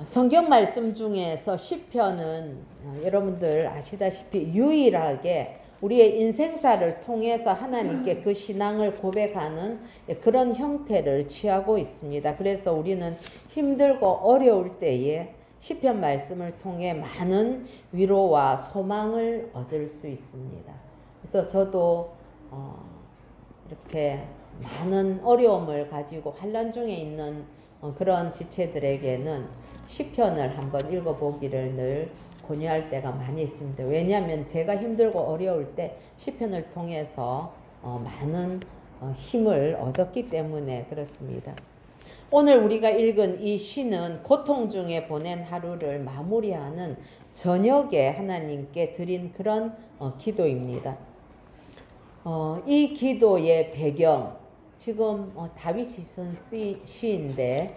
성경 말씀 중에서 시편은 여러분들 아시다시피 유일하게 우리의 인생사를 통해서 하나님께 그 신앙을 고백하는 그런 형태를 취하고 있습니다. 그래서 우리는 힘들고 어려울 때에 시편 말씀을 통해 많은 위로와 소망을 얻을 수 있습니다. 그래서 저도 이렇게 많은 어려움을 가지고 환난 중에 있는 그런 지체들에게는 시편을 한번 읽어보기를 늘 권유할 때가 많이 있습니다. 왜냐하면 제가 힘들고 어려울 때 시편을 통해서 많은 힘을 얻었기 때문에 그렇습니다. 오늘 우리가 읽은 이 시는 고통 중에 보낸 하루를 마무리하는 저녁에 하나님께 드린 그런 기도입니다. 이 기도의 배경, 지금 다윗이 쓴 시인데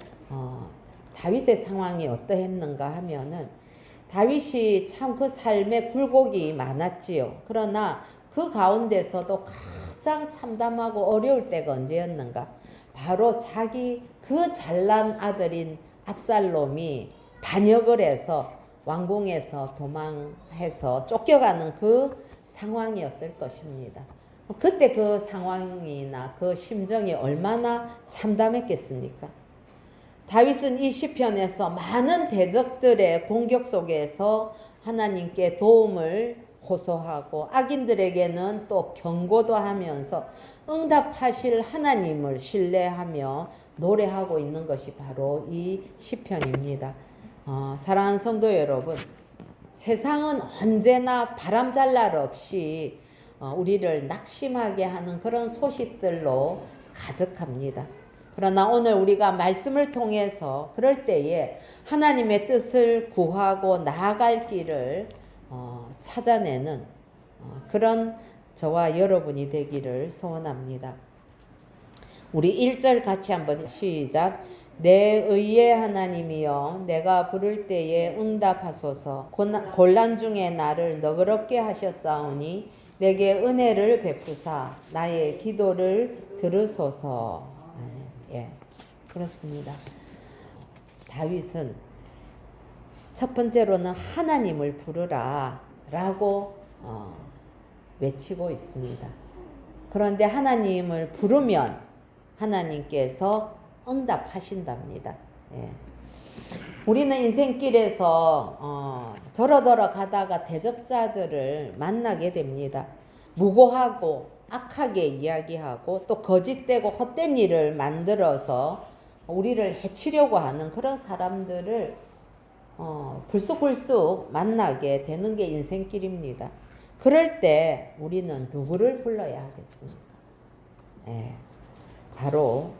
다윗의 상황이 어떠했는가 하면은 다윗이 참 그 삶에 굴곡이 많았지요. 그러나 그 가운데서도 가장 참담하고 어려울 때가 언제였는가? 바로 자기 그 잘난 아들인 압살롬이 반역을 해서 왕궁에서 도망해서 쫓겨가는 그 상황이었을 것입니다. 그때 그 상황이나 그 심정이 얼마나 참담했겠습니까? 다윗은 이 시편에서 많은 대적들의 공격 속에서 하나님께 도움을 호소하고 악인들에게는 또 경고도 하면서 응답하실 하나님을 신뢰하며 노래하고 있는 것이 바로 이 시편입니다. 사랑하는 성도 여러분, 세상은 언제나 바람잘 날 없이 우리를 낙심하게 하는 그런 소식들로 가득합니다. 그러나 오늘 우리가 말씀을 통해서 그럴 때에 하나님의 뜻을 구하고 나아갈 길을 찾아내는 그런 저와 여러분이 되기를 소원합니다. 우리 1절 같이 한번 시작. 내 의의 하나님이여 내가 부를 때에 응답하소서. 곤란 중에 나를 너그럽게 하셨사오니 내게 은혜를 베푸사 나의 기도를 들으소서. 아멘. 예, 그렇습니다. 다윗은 첫 번째로는 하나님을 부르라 라고 외치고 있습니다. 그런데 하나님을 부르면 하나님께서 응답하신답니다. 예. 우리는 인생길에서 더러더러 가다가 대적자들을 만나게 됩니다. 무고하고 악하게 이야기하고 또 거짓되고 헛된 일을 만들어서 우리를 해치려고 하는 그런 사람들을 불쑥불쑥 만나게 되는 게 인생길입니다. 그럴 때 우리는 누구를 불러야 하겠습니까? 예, 바로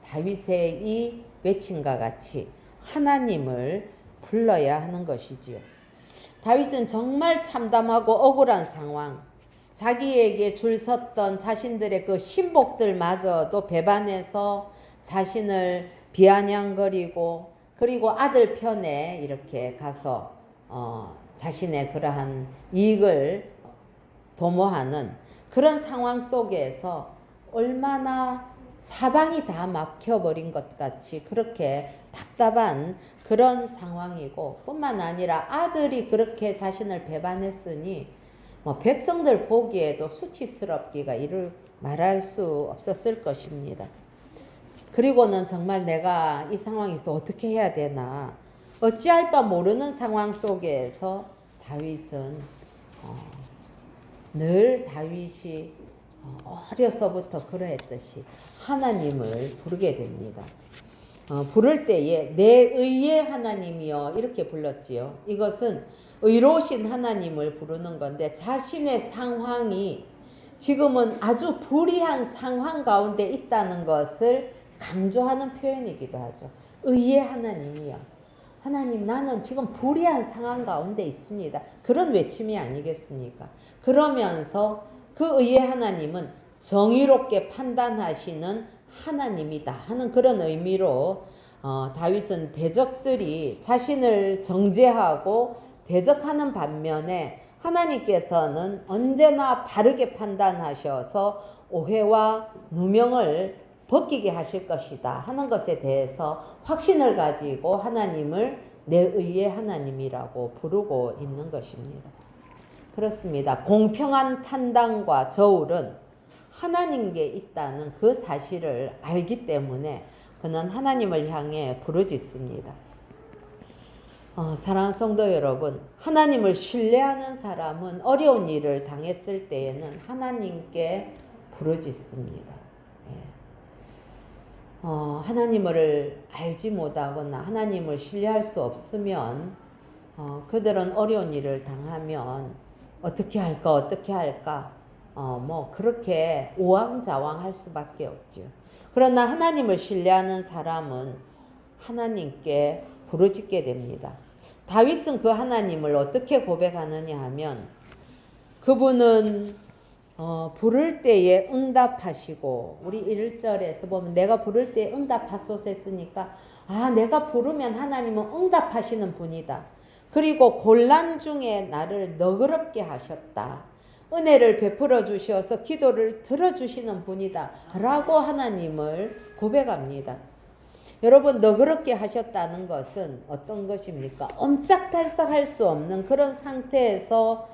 다윗의 이 외침과 같이 하나님을 불러야 하는 것이지요. 다윗은 정말 참담하고 억울한 상황, 자기에게 줄 섰던 자신들의 그 신복들마저도 배반해서 자신을 비아냥거리고 그리고 아들 편에 이렇게 가서 자신의 그러한 이익을 도모하는 그런 상황 속에서 얼마나 사방이 다 막혀버린 것 같이 그렇게 답답한 그런 상황이고 뿐만 아니라 아들이 그렇게 자신을 배반했으니 백성들 보기에도 수치스럽기가 이를 말할 수 없었을 것입니다. 그리고는 정말 내가 이 상황에서 어떻게 해야 되나 어찌할 바 모르는 상황 속에서 다윗은 늘 다윗이 어려서부터 그러했듯이 하나님을 부르게 됩니다. 부를 때에 내 의의 하나님이여 이렇게 불렀지요. 이것은 의로우신 하나님을 부르는 건데 자신의 상황이 지금은 아주 불의한 상황 가운데 있다는 것을 강조하는 표현이기도 하죠. 의의 하나님이여. 하나님, 나는 지금 불의한 상황 가운데 있습니다. 그런 외침이 아니겠습니까? 그러면서 그 의의 하나님은 정의롭게 판단하시는 하나님이다 하는 그런 의미로 다윗은 대적들이 자신을 정죄하고 대적하는 반면에 하나님께서는 언제나 바르게 판단하셔서 오해와 누명을 벗기게 하실 것이다 하는 것에 대해서 확신을 가지고 하나님을 내 의의 하나님이라고 부르고 있는 것입니다. 그렇습니다. 공평한 판단과 저울은 하나님께 있다는 그 사실을 알기 때문에 그는 하나님을 향해 부르짖습니다. 사랑하는 성도 여러분, 하나님을 신뢰하는 사람은 어려운 일을 당했을 때에는 하나님께 부르짖습니다. 하나님을 알지 못하거나 하나님을 신뢰할 수 없으면 그들은 어려운 일을 당하면 어떻게 할까 그렇게 우왕좌왕할 수밖에 없죠. 그러나 하나님을 신뢰하는 사람은 하나님께 부르짖게 됩니다. 다윗은 그 하나님을 어떻게 고백하느냐 하면 그분은 부를 때에 응답하시고, 우리 1절에서 보면 내가 부를 때에 응답하소서 했으니까 내가 부르면 하나님은 응답하시는 분이다. 그리고 곤란 중에 나를 너그럽게 하셨다. 은혜를 베풀어 주셔서 기도를 들어주시는 분이다 라고 하나님을 고백합니다. 여러분, 너그럽게 하셨다는 것은 어떤 것입니까? 옴짝달싹할 수 없는 그런 상태에서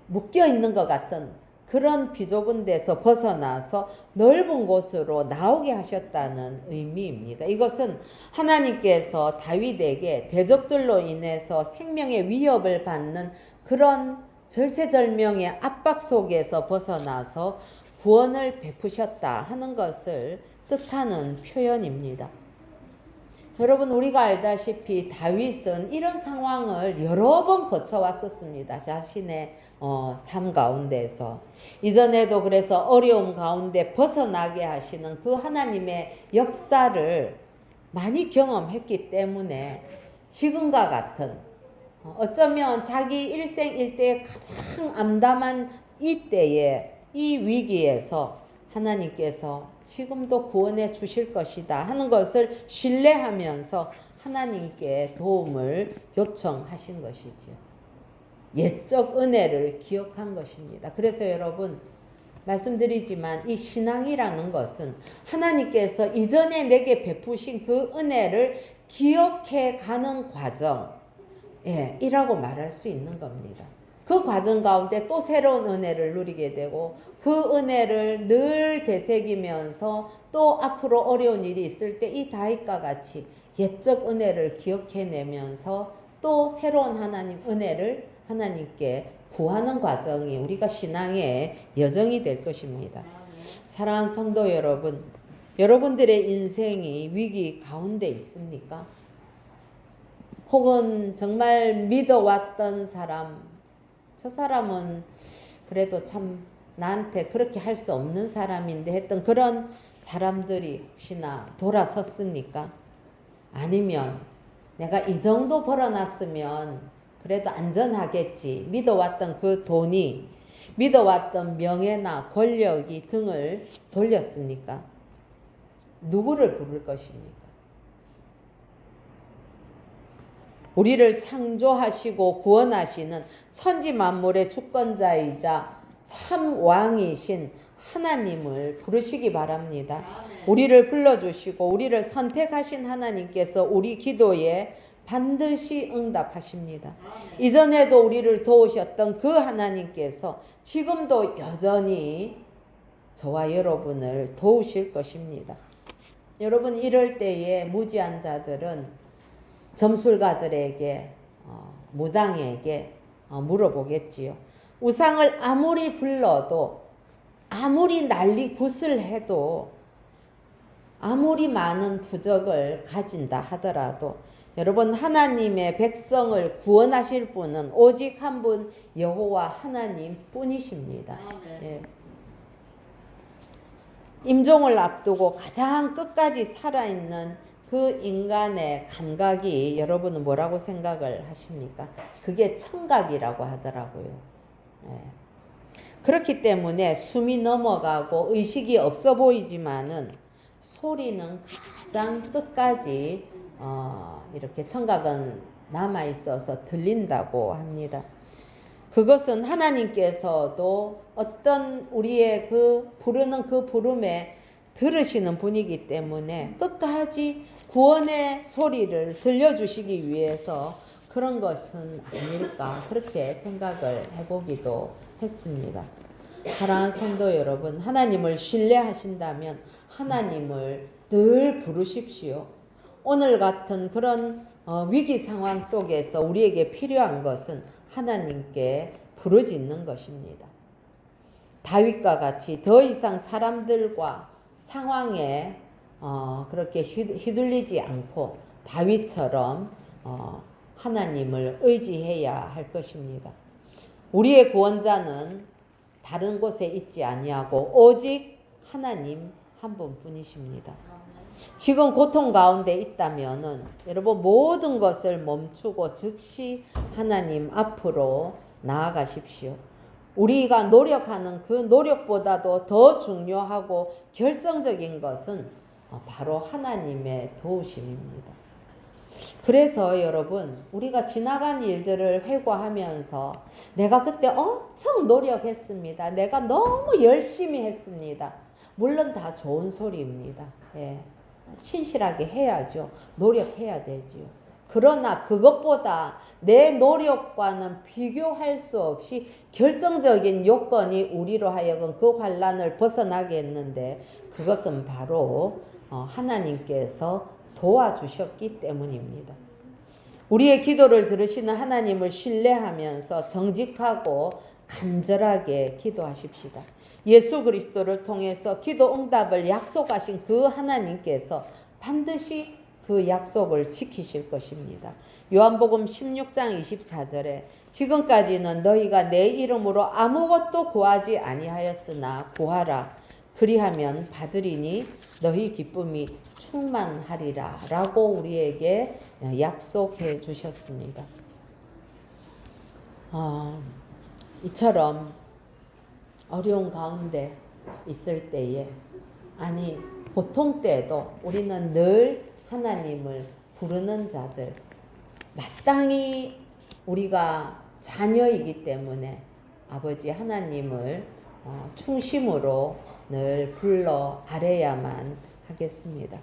묶여 있는 것 같은 그런 비좁은 데서 벗어나서 넓은 곳으로 나오게 하셨다는 의미입니다. 이것은 하나님께서 다윗에게 대적들로 인해서 생명의 위협을 받는 그런 절체절명의 압박 속에서 벗어나서 구원을 베푸셨다 하는 것을 뜻하는 표현입니다. 여러분, 우리가 알다시피 다윗은 이런 상황을 여러 번 거쳐왔었습니다. 자신의 삶 가운데서. 이전에도 그래서 어려움 가운데 벗어나게 하시는 그 하나님의 역사를 많이 경험했기 때문에 지금과 같은 어쩌면 자기 일생일대의 가장 암담한 이때에 이 위기에서 하나님께서 지금도 구원해 주실 것이다 하는 것을 신뢰하면서 하나님께 도움을 요청하신 것이지요. 옛적 은혜를 기억한 것입니다. 그래서 여러분, 말씀드리지만 이 신앙이라는 것은 하나님께서 이전에 내게 베푸신 그 은혜를 기억해 가는 과정, 이라고 말할 수 있는 겁니다. 그 과정 가운데 또 새로운 은혜를 누리게 되고 그 은혜를 늘 되새기면서 또 앞으로 어려운 일이 있을 때 이 다윗과 같이 옛적 은혜를 기억해내면서 또 새로운 하나님 은혜를 하나님께 구하는 과정이 우리가 신앙의 여정이 될 것입니다. 사랑하는 성도 여러분, 여러분들의 인생이 위기 가운데 있습니까? 혹은 정말 믿어왔던 사람, 저 사람은 그래도 참 나한테 그렇게 할 수 없는 사람인데 했던 그런 사람들이 혹시나 돌아섰습니까? 아니면 내가 이 정도 벌어놨으면 그래도 안전하겠지. 믿어왔던 그 돈이, 믿어왔던 명예나 권력이 등을 돌렸습니까? 누구를 부를 것입니까? 우리를 창조하시고 구원하시는 천지 만물의 주권자이자 참 왕이신 하나님을 부르시기 바랍니다. 우리를 불러주시고 우리를 선택하신 하나님께서 우리 기도에 반드시 응답하십니다. 이전에도 우리를 도우셨던 그 하나님께서 지금도 여전히 저와 여러분을 도우실 것입니다. 여러분, 이럴 때에 무지한 자들은 점술가들에게, 무당에게 물어보겠지요. 우상을 아무리 불러도, 아무리 난리 굿을 해도, 아무리 많은 부적을 가진다 하더라도 여러분, 하나님의 백성을 구원하실 분은 오직 한 분 여호와 하나님 뿐이십니다. 예. 임종을 앞두고 가장 끝까지 살아있는 그 인간의 감각이 여러분은 뭐라고 생각을 하십니까? 그게 청각이라고 하더라고요. 예. 그렇기 때문에 숨이 넘어가고 의식이 없어 보이지만은 소리는 가장 끝까지 이렇게 청각은 남아있어서 들린다고 합니다. 그것은 하나님께서도 어떤 우리의 그 부르는 그 부름에 들으시는 분이기 때문에 끝까지 구원의 소리를 들려주시기 위해서 그런 것은 아닐까 그렇게 생각을 해보기도 했습니다. 사랑하는 성도 여러분, 하나님을 신뢰하신다면 하나님을 늘 부르십시오. 오늘 같은 그런 위기 상황 속에서 우리에게 필요한 것은 하나님께 부르짖는 것입니다. 다윗과 같이 더 이상 사람들과 상황에 그렇게 휘둘리지 않고 다윗처럼 하나님을 의지해야 할 것입니다. 우리의 구원자는 다른 곳에 있지 아니하고 오직 하나님 한 분뿐이십니다. 지금 고통 가운데 있다면은 여러분 모든 것을 멈추고 즉시 하나님 앞으로 나아가십시오. 우리가 노력하는 그 노력보다도 더 중요하고 결정적인 것은 바로 하나님의 도우심입니다. 그래서 여러분 우리가 지나간 일들을 회고하면서 내가 그때 엄청 노력했습니다. 내가 너무 열심히 했습니다. 물론 다 좋은 소리입니다. 예. 신실하게 해야죠. 노력해야 되지요. 그러나 그것보다 내 노력과는 비교할 수 없이 결정적인 요건이 우리로 하여금 그 환난을 벗어나게 했는데 그것은 바로 하나님께서 도와주셨기 때문입니다. 우리의 기도를 들으시는 하나님을 신뢰하면서 정직하고 간절하게 기도하십시다. 예수 그리스도를 통해서 기도 응답을 약속하신 그 하나님께서 반드시 그 약속을 지키실 것입니다. 요한복음 16장 24절에 지금까지는 너희가 내 이름으로 아무것도 구하지 아니하였으나 구하라. 그리하면 받으리니 너희 기쁨이 충만하리라 라고 우리에게 약속해 주셨습니다. 이처럼 어려운 가운데 있을 때에 아니 고통 때에도 우리는 늘 하나님을 부르는 자들 마땅히 우리가 자녀이기 때문에 아버지 하나님을 충심으로 늘 불러 아뢰야만 하겠습니다.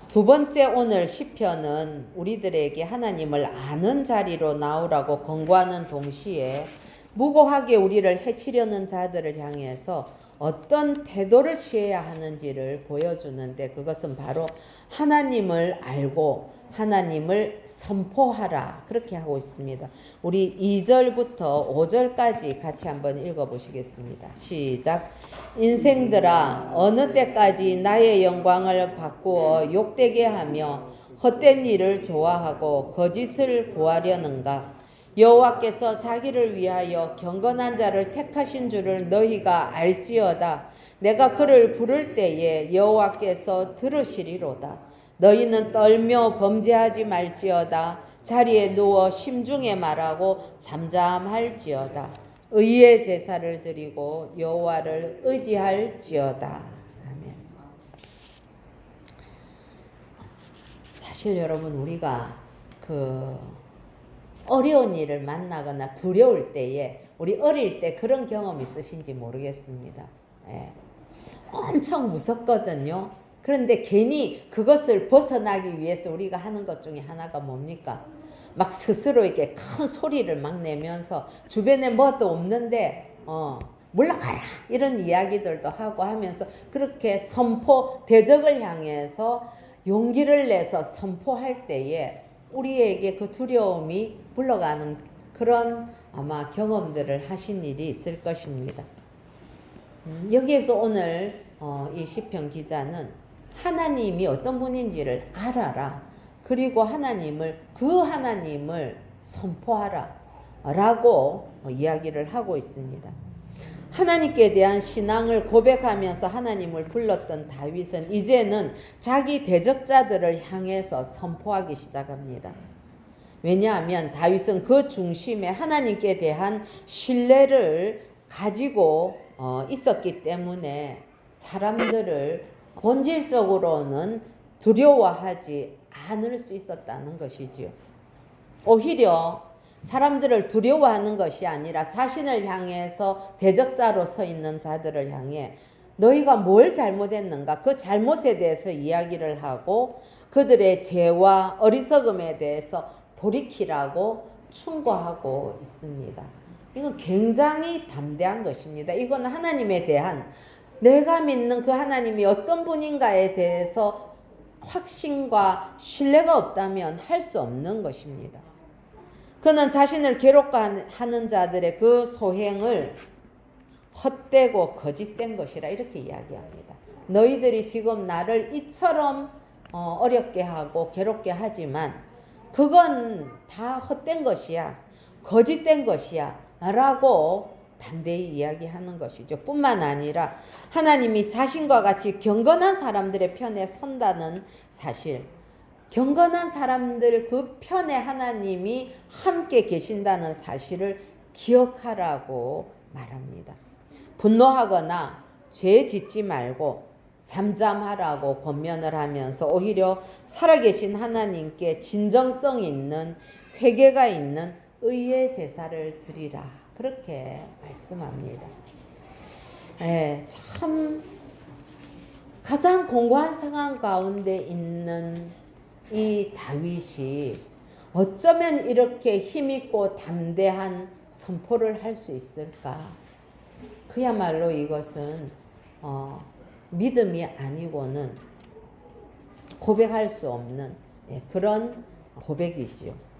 두 번째 오늘 시편은 우리들에게 하나님을 아는 자리로 나오라고 권고하는 동시에 무고하게 우리를 해치려는 자들을 향해서 어떤 태도를 취해야 하는지를 보여주는데 그것은 바로 하나님을 알고 하나님을 선포하라 그렇게 하고 있습니다. 우리 2절부터 5절까지 같이 한번 읽어보시겠습니다. 시작. 인생들아 어느 때까지 나의 영광을 바꾸어 욕되게 하며 헛된 일을 좋아하고 거짓을 구하려는가. 여호와께서 자기를 위하여 경건한 자를 택하신 줄을 너희가 알지어다. 내가 그를 부를 때에 여호와께서 들으시리로다. 너희는 떨며 범죄하지 말지어다. 자리에 누워 심중에 말하고 잠잠할지어다. 의의 제사를 드리고 여호와를 의지할지어다. 아멘. 사실 여러분 우리가 어려운 일을 만나거나 두려울 때에 우리 어릴 때 그런 경험 있으신지 모르겠습니다. 예. 엄청 무섭거든요. 그런데 괜히 그것을 벗어나기 위해서 우리가 하는 것 중에 하나가 뭡니까? 막 스스로 이렇게 큰 소리를 막 내면서 주변에 뭐도 없는데 물러가라 이런 이야기들도 하고 하면서 그렇게 대적을 향해서 용기를 내서 선포할 때에 우리에게 그 두려움이 물러가는 그런 아마 경험들을 하신 일이 있을 것입니다. 여기에서 오늘 이 시편 기자는 하나님이 어떤 분인지를 알아라. 그리고 그 하나님을 선포하라 라고 이야기를 하고 있습니다. 하나님께 대한 신앙을 고백하면서 하나님을 불렀던 다윗은 이제는 자기 대적자들을 향해서 선포하기 시작합니다. 왜냐하면 다윗은 그 중심에 하나님께 대한 신뢰를 가지고 있었기 때문에 사람들을 본질적으로는 두려워하지 않을 수 있었다는 것이지요. 오히려 사람들을 두려워하는 것이 아니라 자신을 향해서 대적자로 서 있는 자들을 향해 너희가 뭘 잘못했는가? 그 잘못에 대해서 이야기를 하고 그들의 죄와 어리석음에 대해서 돌이키라고 충고하고 있습니다. 이건 굉장히 담대한 것입니다. 이건 하나님에 대한 내가 믿는 그 하나님이 어떤 분인가에 대해서 확신과 신뢰가 없다면 할 수 없는 것입니다. 그는 자신을 괴롭게하는 자들의 그 소행을 헛되고 거짓된 것이라 이렇게 이야기합니다. 너희들이 지금 나를 이처럼 어렵게 하고 괴롭게 하지만 그건 다 헛된 것이야. 거짓된 것이야. 라고 담대히 이야기하는 것이죠. 뿐만 아니라 하나님이 자신과 같이 경건한 사람들의 편에 선다는 사실, 경건한 사람들 그 편에 하나님이 함께 계신다는 사실을 기억하라고 말합니다. 분노하거나 죄 짓지 말고 잠잠하라고 권면을 하면서 오히려 살아계신 하나님께 진정성 있는 회개가 있는 의의 제사를 드리라. 그렇게 말씀합니다. 참 가장 공고한 상황 가운데 있는 이 다윗이 어쩌면 이렇게 힘있고 담대한 선포를 할 수 있을까? 그야말로 이것은 믿음이 아니고는 고백할 수 없는 그런 고백이지요.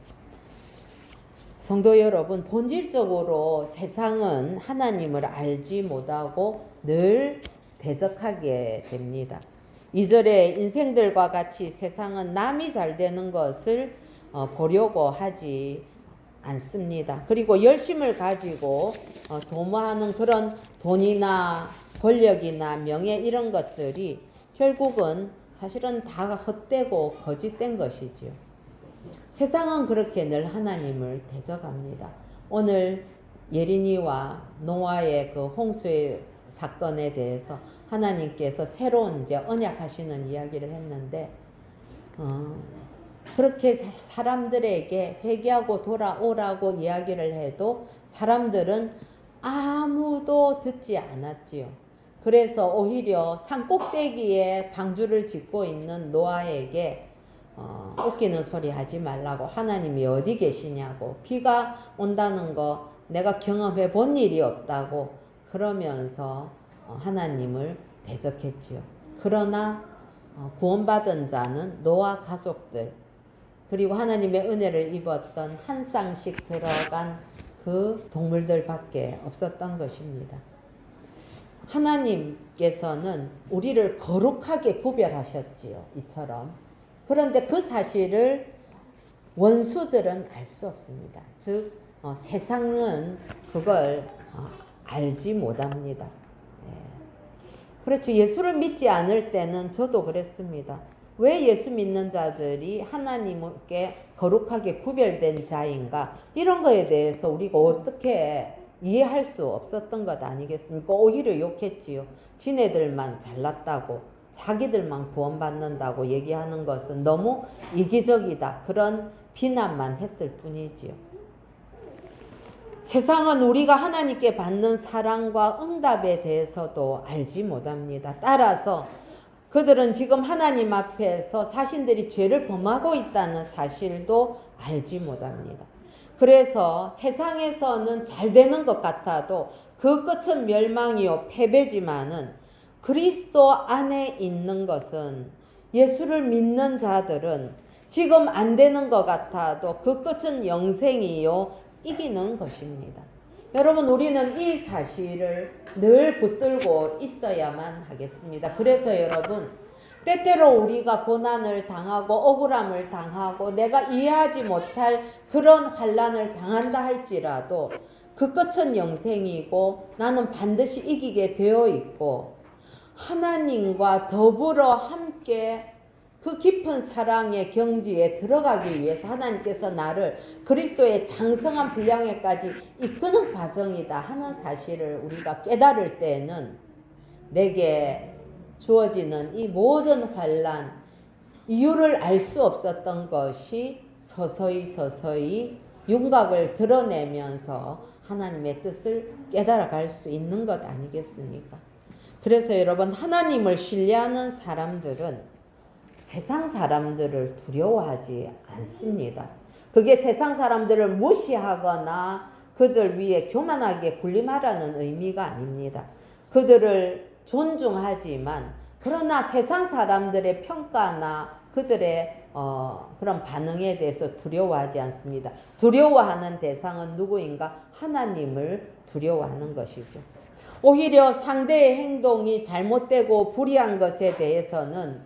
성도 여러분, 본질적으로 세상은 하나님을 알지 못하고 늘 대적하게 됩니다. 2절에 인생들과 같이 세상은 남이 잘 되는 것을 보려고 하지 않습니다. 그리고 열심을 가지고 도모하는 그런 돈이나 권력이나 명예 이런 것들이 결국은 사실은 다 헛되고 거짓된 것이지요. 세상은 그렇게 늘 하나님을 대적합니다. 오늘 예린이와 노아의 그 홍수의 사건에 대해서 하나님께서 새로운 이제 언약하시는 이야기를 했는데 그렇게 사람들에게 회개하고 돌아오라고 이야기를 해도 사람들은 아무도 듣지 않았지요. 그래서 오히려 산 꼭대기에 방주를 짓고 있는 노아에게 웃기는 소리 하지 말라고, 하나님이 어디 계시냐고, 비가 온다는 거 내가 경험해 본 일이 없다고 그러면서 하나님을 대적했지요. 그러나 구원받은 자는 노아 가족들 그리고 하나님의 은혜를 입었던 한 쌍씩 들어간 그 동물들밖에 없었던 것입니다. 하나님께서는 우리를 거룩하게 구별하셨지요. 이처럼. 그런데 그 사실을 원수들은 알 수 없습니다. 즉 세상은 그걸 알지 못합니다. 그렇죠. 예수를 믿지 않을 때는 저도 그랬습니다. 왜 예수 믿는 자들이 하나님께 거룩하게 구별된 자인가? 이런 거에 대해서 우리가 어떻게 이해할 수 없었던 것 아니겠습니까? 오히려 욕했지요. 지네들만 잘났다고, 자기들만 구원받는다고 얘기하는 것은 너무 이기적이다. 그런 비난만 했을 뿐이지요. 세상은 우리가 하나님께 받는 사랑과 응답에 대해서도 알지 못합니다. 따라서 그들은 지금 하나님 앞에서 자신들이 죄를 범하고 있다는 사실도 알지 못합니다. 그래서 세상에서는 잘 되는 것 같아도 그 끝은 멸망이요 패배지만은 그리스도 안에 있는 것은, 예수를 믿는 자들은 지금 안 되는 것 같아도 그 끝은 영생이요 이기는 것입니다. 여러분, 우리는 이 사실을 늘 붙들고 있어야만 하겠습니다. 그래서 여러분, 때때로 우리가 고난을 당하고 억울함을 당하고 내가 이해하지 못할 그런 환난을 당한다 할지라도 그 끝은 영생이고 나는 반드시 이기게 되어 있고 하나님과 더불어 함께 그 깊은 사랑의 경지에 들어가기 위해서 하나님께서 나를 그리스도의 장성한 분량에까지 이끄는 과정이다 하는 사실을 우리가 깨달을 때는 내게 주어지는 이 모든 환난, 이유를 알 수 없었던 것이 서서히 윤곽을 드러내면서 하나님의 뜻을 깨달아갈 수 있는 것 아니겠습니까? 그래서 여러분, 하나님을 신뢰하는 사람들은 세상 사람들을 두려워하지 않습니다. 그게 세상 사람들을 무시하거나 그들 위에 교만하게 군림하라는 의미가 아닙니다. 그들을 존중하지만 그러나 세상 사람들의 평가나 그들의 그런 반응에 대해서 두려워하지 않습니다. 두려워하는 대상은 누구인가? 하나님을 두려워하는 것이죠. 오히려 상대의 행동이 잘못되고 불의한 것에 대해서는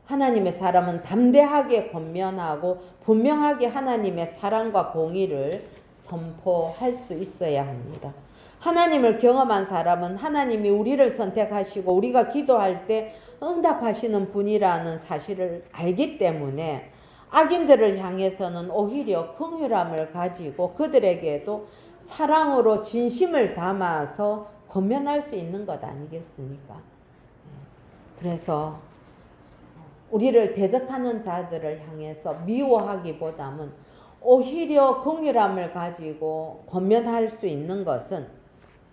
하나님의 사람은 담대하게 권면하고 분명하게 하나님의 사랑과 공의를 선포할 수 있어야 합니다. 하나님을 경험한 사람은 하나님이 우리를 선택하시고 우리가 기도할 때 응답하시는 분이라는 사실을 알기 때문에 악인들을 향해서는 오히려 긍휼함을 가지고 그들에게도 사랑으로 진심을 담아서 권면할 수 있는 것 아니겠습니까? 그래서 우리를 대적하는 자들을 향해서 미워하기보다는 오히려 긍휼함을 가지고 권면할 수 있는 것은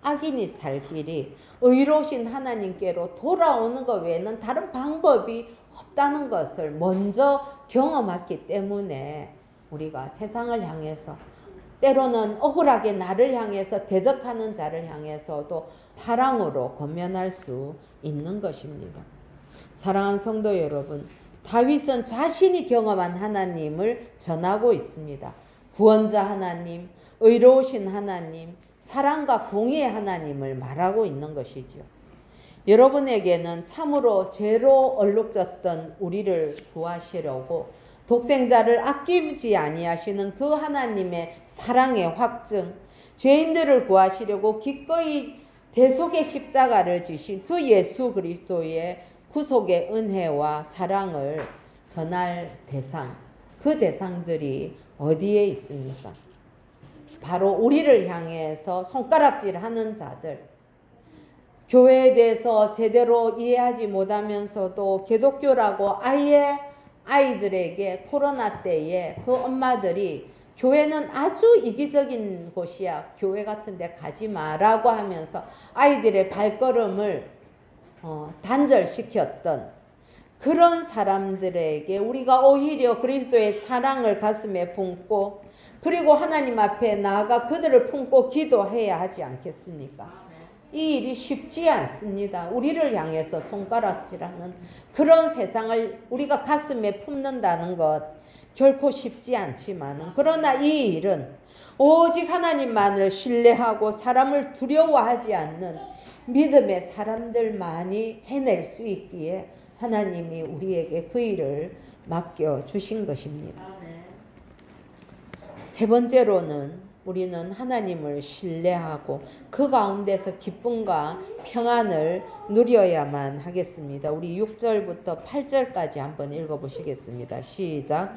악인이 살 길이 의로우신 하나님께로 돌아오는 것 외에는 다른 방법이 없다는 것을 먼저 경험했기 때문에 우리가 세상을 향해서 때로는 억울하게 나를 향해서 대적하는 자를 향해서도 사랑으로 권면할 수 있는 것입니다. 사랑하는 성도 여러분, 다윗은 자신이 경험한 하나님을 전하고 있습니다. 구원자 하나님, 의로우신 하나님, 사랑과 공의의 하나님을 말하고 있는 것이죠. 여러분에게는 참으로 죄로 얼룩졌던 우리를 구하시려고 독생자를 아끼지 아니하시는 그 하나님의 사랑의 확증, 죄인들을 구하시려고 기꺼이 대속의 십자가를 지신 그 예수 그리스도의 구속의 은혜와 사랑을 전할 대상, 그 대상들이 어디에 있습니까? 바로 우리를 향해서 손가락질하는 자들, 교회에 대해서 제대로 이해하지 못하면서도 기독교라고 아예 아이들에게 코로나 때에 그 엄마들이 교회는 아주 이기적인 곳이야, 교회 같은 데 가지 마라고 하면서 아이들의 발걸음을 단절시켰던 그런 사람들에게 우리가 오히려 그리스도의 사랑을 가슴에 품고 그리고 하나님 앞에 나아가 그들을 품고 기도해야 하지 않겠습니까? 이 일이 쉽지 않습니다. 우리를 향해서 손가락질하는 그런 세상을 우리가 가슴에 품는다는 것 결코 쉽지 않지만, 그러나 이 일은 오직 하나님만을 신뢰하고 사람을 두려워하지 않는 믿음의 사람들만이 해낼 수 있기에 하나님이 우리에게 그 일을 맡겨주신 것입니다. 세 번째로는 우리는 하나님을 신뢰하고 그 가운데서 기쁨과 평안을 누려야만 하겠습니다. 우리 6절부터 8절까지 한번 읽어보시겠습니다. 시작.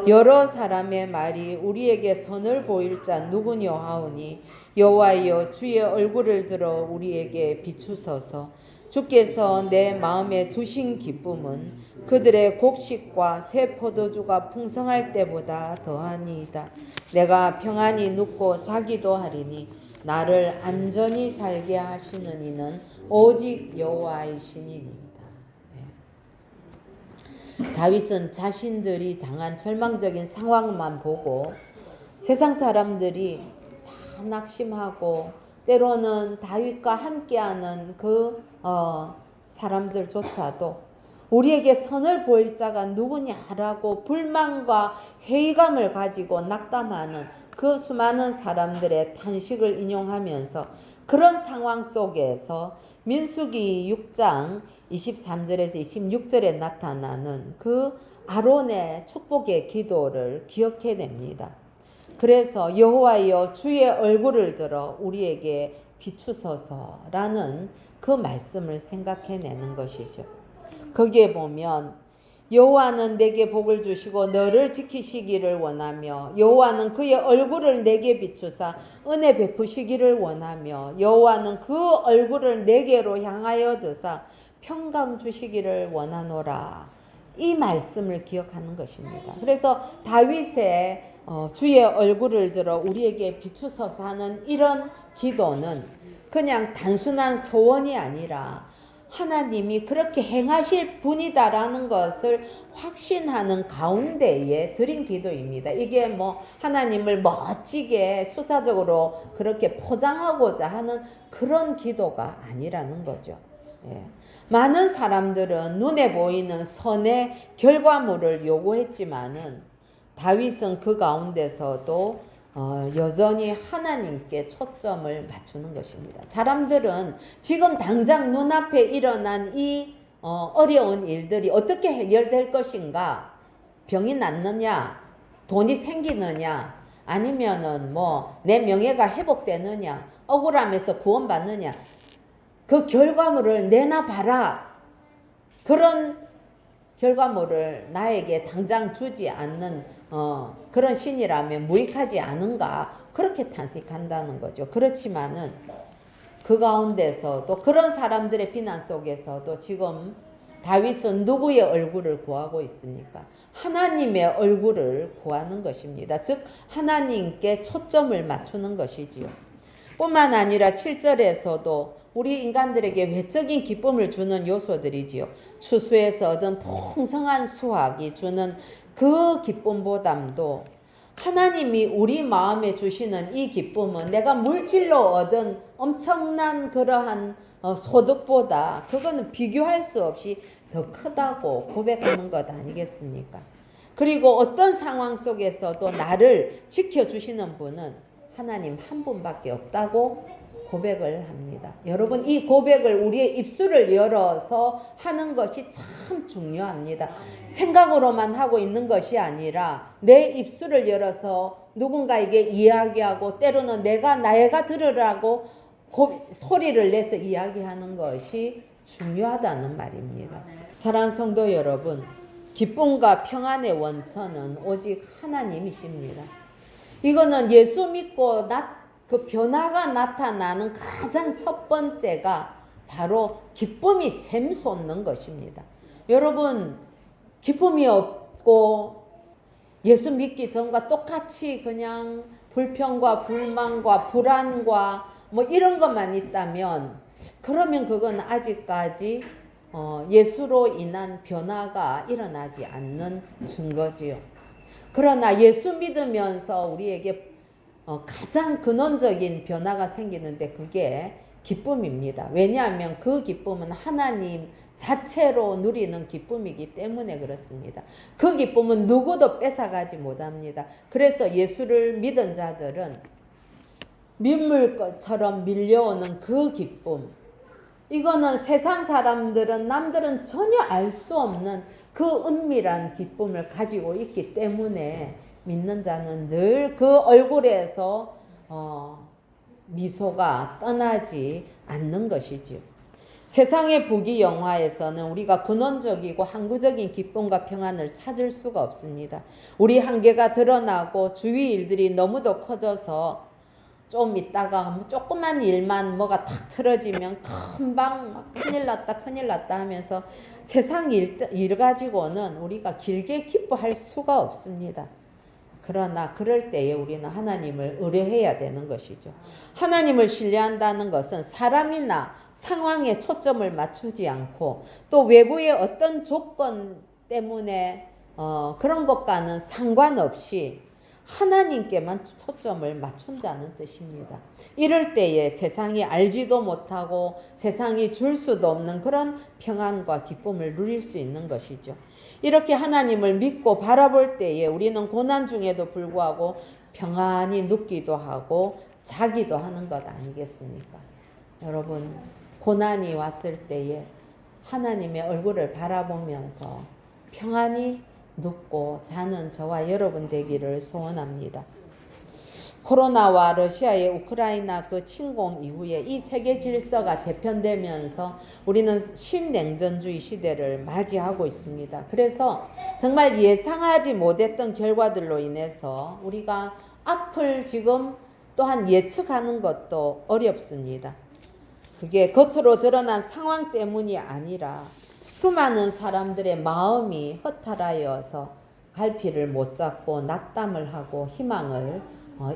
여러 사람의 말이 우리에게 선을 보일 자 누구뇨 하오니 여호와여 주의 얼굴을 들어 우리에게 비추소서. 주께서 내 마음에 두신 기쁨은 그들의 곡식과 새 포도주가 풍성할 때보다 더하니이다. 내가 평안히 눕고 자기도 하리니 나를 안전히 살게 하시는 이는 오직 여호와이시니이다. 다윗은 자신들이 당한 절망적인 상황만 보고 세상 사람들이 다 낙심하고 때로는 다윗과 함께하는 그 사람들조차도 우리에게 선을 보일 자가 누구냐라고 불만과 회의감을 가지고 낙담하는 그 수많은 사람들의 탄식을 인용하면서 그런 상황 속에서 민수기 6장 23절에서 26절에 나타나는 그 아론의 축복의 기도를 기억해냅니다. 그래서 여호와여 주의 얼굴을 들어 우리에게 비추소서라는 그 말씀을 생각해내는 것이죠. 거기에 보면 여호와는 내게 복을 주시고 너를 지키시기를 원하며 여호와는 그의 얼굴을 내게 비추사 은혜 베푸시기를 원하며 여호와는 그 얼굴을 내게로 향하여 드사 평강 주시기를 원하노라. 이 말씀을 기억하는 것입니다. 그래서 다윗의 주의 얼굴을 들어 우리에게 비추소서 하는 이런 기도는 그냥 단순한 소원이 아니라 하나님이 그렇게 행하실 분이다라는 것을 확신하는 가운데에 드린 기도입니다. 이게 뭐 하나님을 멋지게 수사적으로 그렇게 포장하고자 하는 그런 기도가 아니라는 거죠. 예. 많은 사람들은 눈에 보이는 선의 결과물을 요구했지만은 다윗은 그 가운데서도 여전히 하나님께 초점을 맞추는 것입니다. 사람들은 지금 당장 눈앞에 일어난 이 어려운 일들이 어떻게 해결될 것인가? 병이 낫느냐? 돈이 생기느냐? 아니면은 뭐 내 명예가 회복되느냐? 억울함에서 구원받느냐? 그 결과물을 내놔봐라. 그런 결과물을 나에게 당장 주지 않는 그런 신이라면 무익하지 않은가 그렇게 탄식한다는 거죠. 그렇지만은 그 가운데서도 그런 사람들의 비난 속에서도 지금 다윗은 누구의 얼굴을 구하고 있습니까? 하나님의 얼굴을 구하는 것입니다. 즉 하나님께 초점을 맞추는 것이지요. 뿐만 아니라 7절에서도 우리 인간들에게 외적인 기쁨을 주는 요소들이지요. 추수에서 얻은 풍성한 수확이 주는 그 기쁨보담도 하나님이 우리 마음에 주시는 이 기쁨은 내가 물질로 얻은 엄청난 그러한 소득보다 그거는 비교할 수 없이 더 크다고 고백하는 것 아니겠습니까? 그리고 어떤 상황 속에서도 나를 지켜주시는 분은 하나님 한 분밖에 없다고 고백을 합니다. 여러분 이 고백을 우리의 입술을 열어서 하는 것이 참 중요합니다. 생각으로만 하고 있는 것이 아니라 내 입술을 열어서 누군가에게 이야기하고 때로는 내가 들으라고 소리를 내서 이야기하는 것이 중요하다는 말입니다. 사랑하는 성도 여러분, 기쁨과 평안의 원천은 오직 하나님이십니다. 이거는 예수 믿고 그 변화가 나타나는 가장 첫 번째가 바로 기쁨이 샘솟는 것입니다. 여러분 기쁨이 없고 예수 믿기 전과 똑같이 그냥 불평과 불만과 불안과 뭐 이런 것만 있다면 그러면 그건 아직까지 예수로 인한 변화가 일어나지 않는 증거지요. 그러나 예수 믿으면서 우리에게 가장 근원적인 변화가 생기는데 그게 기쁨입니다. 왜냐하면 그 기쁨은 하나님 자체로 누리는 기쁨이기 때문에 그렇습니다. 그 기쁨은 누구도 뺏어가지 못합니다. 그래서 예수를 믿은 자들은 민물처럼 밀려오는 그 기쁨, 이거는 세상 사람들은 남들은 전혀 알 수 없는 그 은밀한 기쁨을 가지고 있기 때문에 믿는 자는 늘 그 얼굴에서 미소가 떠나지 않는 것이지요. 세상의 부귀영화에서는 우리가 근원적이고 항구적인 기쁨과 평안을 찾을 수가 없습니다. 우리 한계가 드러나고 주위 일들이 너무도 커져서 좀 있다가 조그만 일만 뭐가 탁 틀어지면 금방 막 큰일 났다 하면서 세상 일 가지고는 우리가 길게 기뻐할 수가 없습니다. 그러나 그럴 때에 우리는 하나님을 의뢰해야 되는 것이죠. 하나님을 신뢰한다는 것은 사람이나 상황에 초점을 맞추지 않고 또 외부의 어떤 조건 때문에 그런 것과는 상관없이 하나님께만 초점을 맞춘다는 뜻입니다. 이럴 때에 세상이 알지도 못하고 세상이 줄 수도 없는 그런 평안과 기쁨을 누릴 수 있는 것이죠. 이렇게 하나님을 믿고 바라볼 때에 우리는 고난 중에도 불구하고 평안히 눕기도 하고 자기도 하는 것 아니겠습니까? 여러분, 고난이 왔을 때에 하나님의 얼굴을 바라보면서 평안히 눕고 자는 저와 여러분 되기를 소원합니다. 코로나와 러시아의 우크라이나 그 침공 이후에 이 세계 질서가 재편되면서 우리는 신냉전주의 시대를 맞이하고 있습니다. 그래서 정말 예상하지 못했던 결과들로 인해서 우리가 앞을 지금 또한 예측하는 것도 어렵습니다. 그게 겉으로 드러난 상황 때문이 아니라 수많은 사람들의 마음이 허탈하여서 갈피를 못 잡고 낙담을 하고 희망을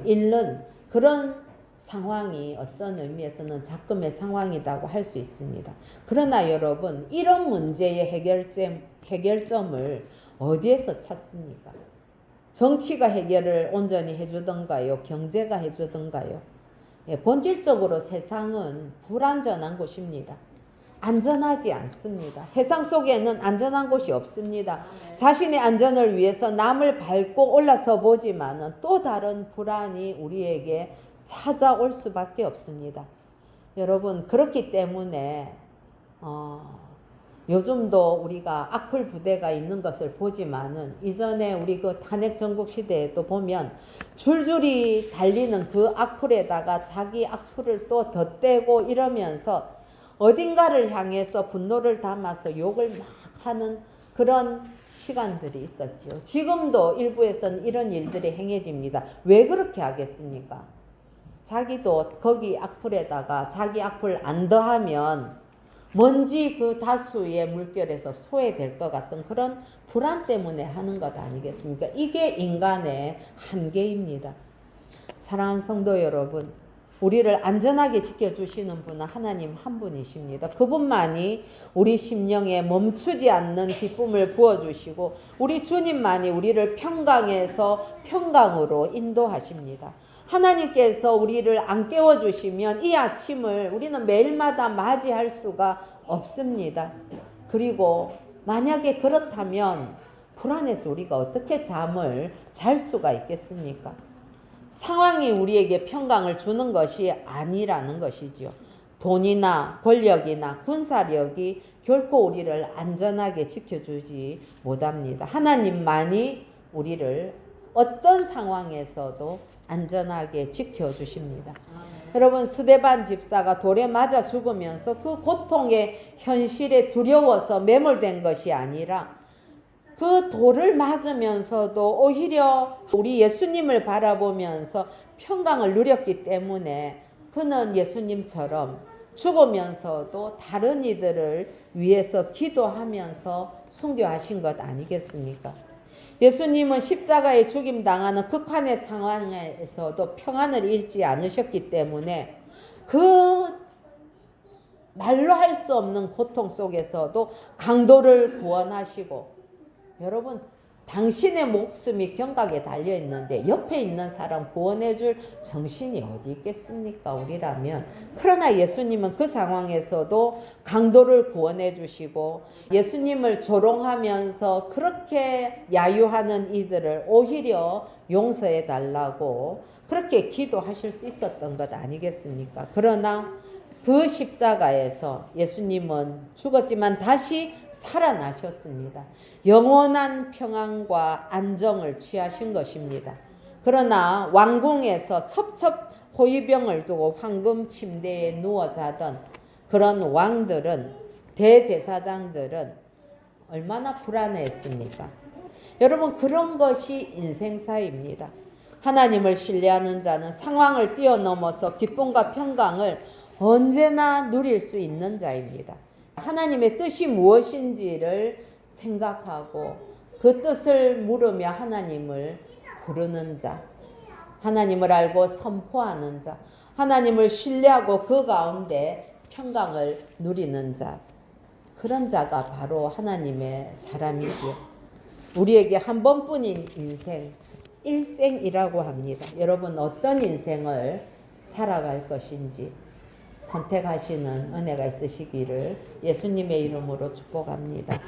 잃는 그런 상황이 어떤 의미에서는 작금의 상황이라고 할 수 있습니다. 그러나 여러분, 이런 문제의 해결점을 어디에서 찾습니까? 정치가 해결을 온전히 해주던가요? 경제가 해주던가요? 본질적으로 세상은 불안전한 곳입니다. 안전하지 않습니다. 세상 속에는 안전한 곳이 없습니다. 자신의 안전을 위해서 남을 밟고 올라서 보지만은 또 다른 불안이 우리에게 찾아올 수밖에 없습니다. 여러분, 그렇기 때문에 요즘도 우리가 악플 부대가 있는 것을 보지만은 이전에 우리 그 탄핵 전국 시대에도 보면 줄줄이 달리는 그 악플에다가 자기 악플을 또 덧대고 이러면서 어딘가를 향해서 분노를 담아서 욕을 막 하는 그런 시간들이 있었지요. 지금도 일부에서는 이런 일들이 행해집니다. 왜 그렇게 하겠습니까? 자기도 거기 악플에다가 자기 악플 안 더하면 뭔지 그 다수의 물결에서 소외될 것 같은 그런 불안 때문에 하는 것 아니겠습니까? 이게 인간의 한계입니다. 사랑하는 성도 여러분, 우리를 안전하게 지켜주시는 분은 하나님 한 분이십니다. 그분만이 우리 심령에 멈추지 않는 기쁨을 부어주시고 우리 주님만이 우리를 평강에서 평강으로 인도하십니다. 하나님께서 우리를 안 깨워주시면 이 아침을 우리는 매일마다 맞이할 수가 없습니다. 그리고 만약에 그렇다면 불안해서 우리가 어떻게 잠을 잘 수가 있겠습니까? 상황이 우리에게 평강을 주는 것이 아니라는 것이지요. 돈이나 권력이나 군사력이 결코 우리를 안전하게 지켜주지 못합니다. 하나님만이 우리를 어떤 상황에서도 안전하게 지켜주십니다. 여러분, 스데반 집사가 돌에 맞아 죽으면서 그 고통의 현실에 두려워서 매몰된 것이 아니라 그 돌을 맞으면서도 오히려 우리 예수님을 바라보면서 평강을 누렸기 때문에 그는 예수님처럼 죽으면서도 다른 이들을 위해서 기도하면서 순교하신 것 아니겠습니까? 예수님은 십자가에 죽임당하는 극한의 상황에서도 평안을 잃지 않으셨기 때문에 그 말로 할 수 없는 고통 속에서도 강도를 구원하시고, 여러분, 당신의 목숨이 경각에 달려있는데 옆에 있는 사람 구원해줄 정신이 어디 있겠습니까? 우리라면. 그러나 예수님은 그 상황에서도 강도를 구원해 주시고 예수님을 조롱하면서 그렇게 야유하는 이들을 오히려 용서해 달라고 그렇게 기도하실 수 있었던 것 아니겠습니까? 그러나 그 십자가에서 예수님은 죽었지만 다시 살아나셨습니다. 영원한 평안과 안정을 취하신 것입니다. 그러나 왕궁에서 첩첩 호위병을 두고 황금 침대에 누워 자던 그런 왕들은, 대제사장들은 얼마나 불안했습니까? 여러분, 그런 것이 인생사입니다. 하나님을 신뢰하는 자는 상황을 뛰어넘어서 기쁨과 평강을 언제나 누릴 수 있는 자입니다. 하나님의 뜻이 무엇인지를 생각하고 그 뜻을 물으며 하나님을 부르는 자, 하나님을 알고 선포하는 자, 하나님을 신뢰하고 그 가운데 평강을 누리는 자, 그런 자가 바로 하나님의 사람이지요. 우리에게 한 번뿐인 인생, 일생이라고 합니다. 여러분, 어떤 인생을 살아갈 것인지 선택하시는 은혜가 있으시기를 예수님의 이름으로 축복합니다.